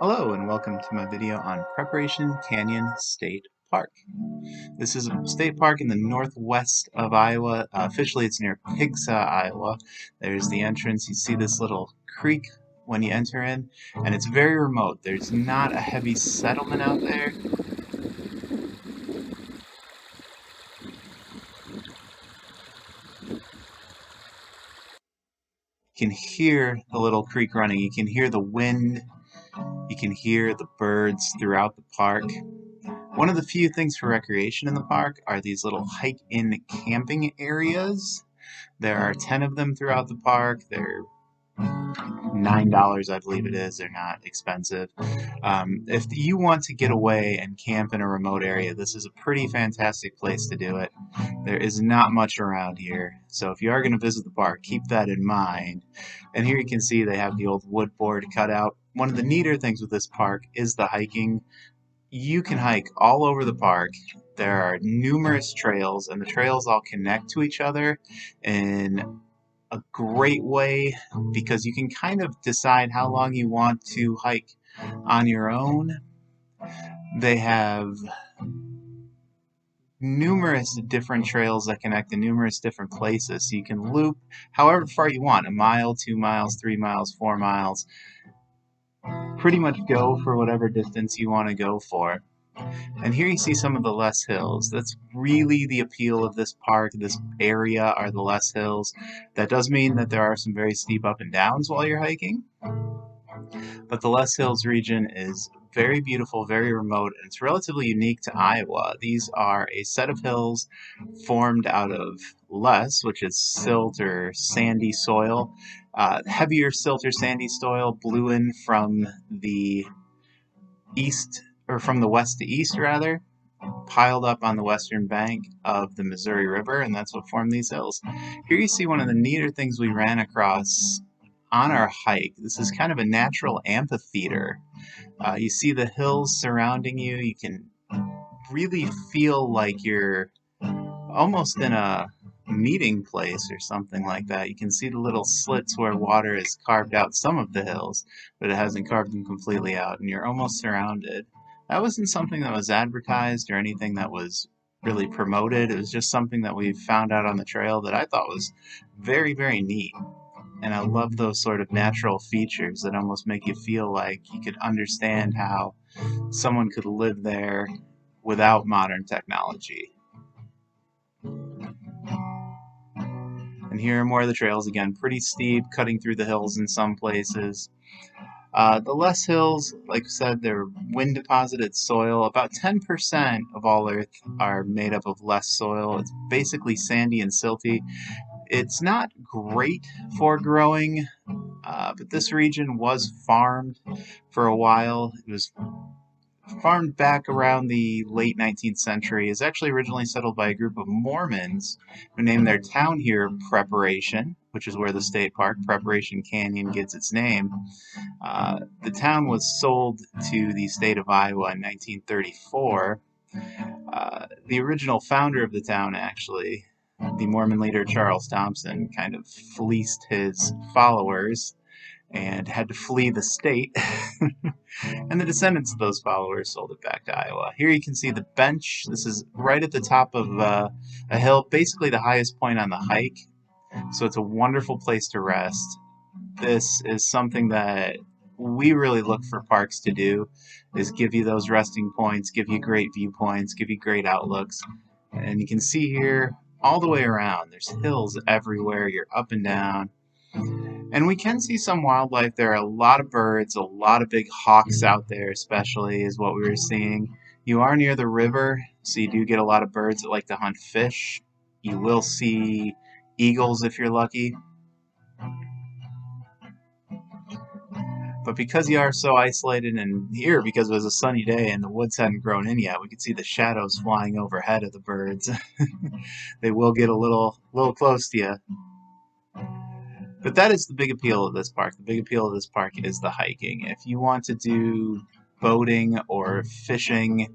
Hello and welcome to my video on Preparation Canyon State Park. This is a state park in the northwest of Iowa. Officially it's near Pigsaw, Iowa. There's the entrance. You see this little creek when you enter in, and it's very remote. There's not a heavy settlement out there. You can hear the little creek running. You can hear the wind. You can hear the birds throughout the park. One of the few things for recreation in the park are these little hike-in camping areas. There are 10 of them throughout the park. They're $9, I believe it is. They're not expensive. If you want to get away and camp in a remote area, this is a pretty fantastic place to do it. There is not much around here, so if you are going to visit the park, keep that in mind. And here you can see they have the old wood board cut out. One of the neater things with this park is the hiking. You can hike all over the park. There are numerous trails, and the trails all connect to each other in a great way because you can kind of decide how long you want to hike on your own. They have numerous different trails that connect to numerous different places, so you can loop however far you want, a mile, 2 miles, 3 miles, 4 miles. Pretty much go for whatever distance you want to go for. And here you see some of the Loess Hills. That's really the appeal of this park, this area, are the Loess Hills. That does mean that there are some very steep up and downs while you're hiking, but the Loess Hills region is very beautiful, very remote, and it's relatively unique to Iowa. These are a set of hills formed out of loess, which is silt or sandy soil. Heavier silt or sandy soil blew in from the east, or from the west to east rather, piled up on the western bank of the Missouri River, and that's what formed these hills. Here you see one of the neater things we ran across on our hike. This is kind of a natural amphitheater. You see the hills surrounding you. You can really feel like you're almost in a meeting place or something like that. You can see the little slits where water has carved out some of the hills, but it hasn't carved them completely out, and you're almost surrounded. That wasn't something that was advertised or anything that was really promoted. It was just something that we found out on the trail that I thought was very, very neat. And I love those sort of natural features that almost make you feel like you could understand how someone could live there without modern technology. And here are more of the trails, again, pretty steep, cutting through the hills in some places. The Loess Hills, like I said, they're wind deposited soil. About 10% of all Earth are made up of Loess soil. It's basically sandy and silty. It's not great for growing, but this region was farmed for a while. It was farmed back around the late 19th century. Is actually originally settled by a group of Mormons who named their town here Preparation, which is where the state park Preparation Canyon gets its name. The town was sold to the state of Iowa in 1934. The original founder of the town, actually, the Mormon leader Charles Thompson, kind of fleeced his followers and had to flee the state. And the descendants of those followers sold it back to Iowa. Here you can see the bench. This is right at the top of a hill, basically the highest point on the hike. So it's a wonderful place to rest. This is something that we really look for parks to do, is give you those resting points, give you great viewpoints, give you great outlooks. And you can see here all the way around, there's hills everywhere, you're up and down. And we can see some wildlife. There are a lot of birds, a lot of big hawks out there, especially, is what we were seeing. You are near the river, so you do get a lot of birds that like to hunt fish. You will see eagles if you're lucky. But because you are so isolated, and here, because it was a sunny day and the woods hadn't grown in yet, we could see the shadows flying overhead of the birds. They will get a little close to you. But that is the big appeal of this park. The big appeal of this park is the hiking. If you want to do boating or fishing,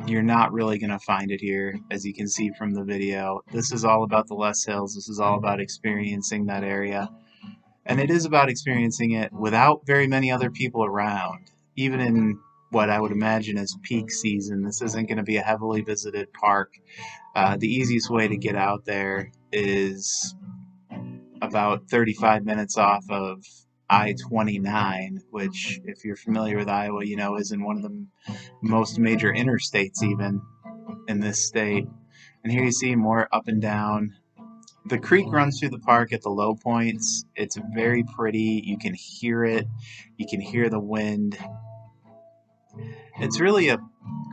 you're not really going to find it here, as you can see from the video. This is all about the Loess Hills. This is all about experiencing that area. And it is about experiencing it without very many other people around. even in what I would imagine is peak season, this isn't going to be a heavily visited park. The easiest way to get out there is about 35 minutes off of I-29, which, if you're familiar with Iowa, you know is in one of the most major interstates even in this state. And here you see more up and down. The creek runs through the park at the low points. It's very pretty. You can hear it. You can hear the wind. It's really a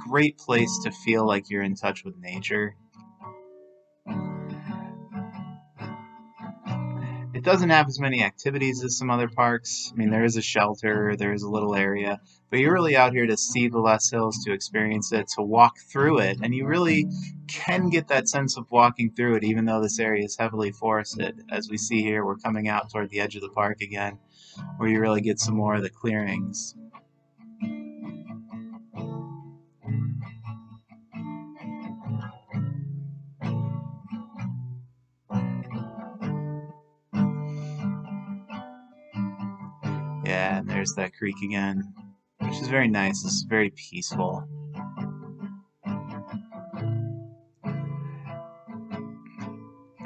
great place to feel like you're in touch with nature. It doesn't have as many activities as some other parks. I mean, there is a shelter, there is a little area, but you're really out here to see the Loess Hills, to experience it, to walk through it, and you really can get that sense of walking through it, even though this area is heavily forested. As we see here, we're coming out toward the edge of the park again, where you really get some more of the clearings. Yeah, and there's that creek again, which is very nice. It's very peaceful.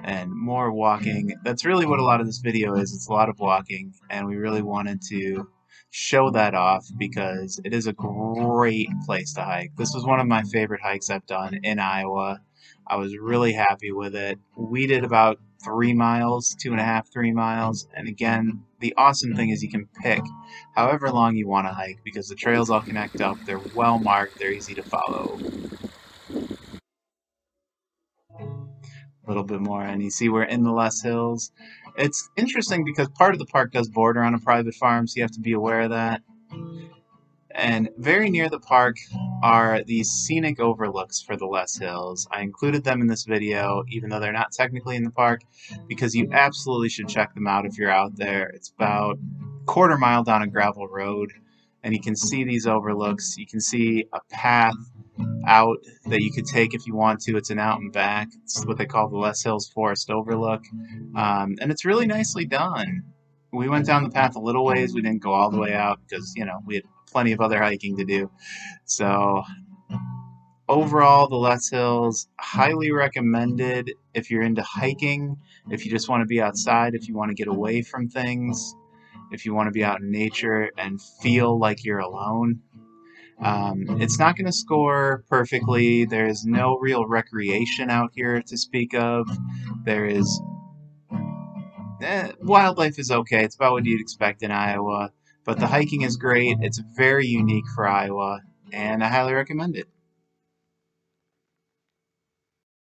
And more walking. That's really what a lot of this video is. It's a lot of walking, and we really wanted to show that off because it is a great place to hike. This was one of my favorite hikes I've done in Iowa. I was really happy with it. We did about 3 miles, 2.5, 3 miles, and again, the awesome thing is you can pick however long you want to hike because the trails all connect up. They're well marked. They're easy to follow. A little bit more, and you see we're in the Loess Hills. It's interesting because part of the park does border on a private farm, so you have to be aware of that. And very near the park are these scenic overlooks for the Loess Hills. I included them in this video, even though they're not technically in the park, because you absolutely should check them out if you're out there. It's about a quarter mile down a gravel road, and you can see these overlooks. You can see a path out that you could take if you want to. It's an out and back. It's what they call the Loess Hills Forest Overlook, and it's really nicely done. We went down the path a little ways. We didn't go all the way out because we had plenty of other hiking to do. So overall, the Loess Hills, highly recommended if you're into hiking, if you just want to be outside, if you want to get away from things, if you want to be out in nature and feel like you're alone. It's not going to score perfectly. There's no real recreation out here to speak of. There is wildlife is okay. It's about what you'd expect in Iowa. But the hiking is great. It's very unique for Iowa, and I highly recommend it.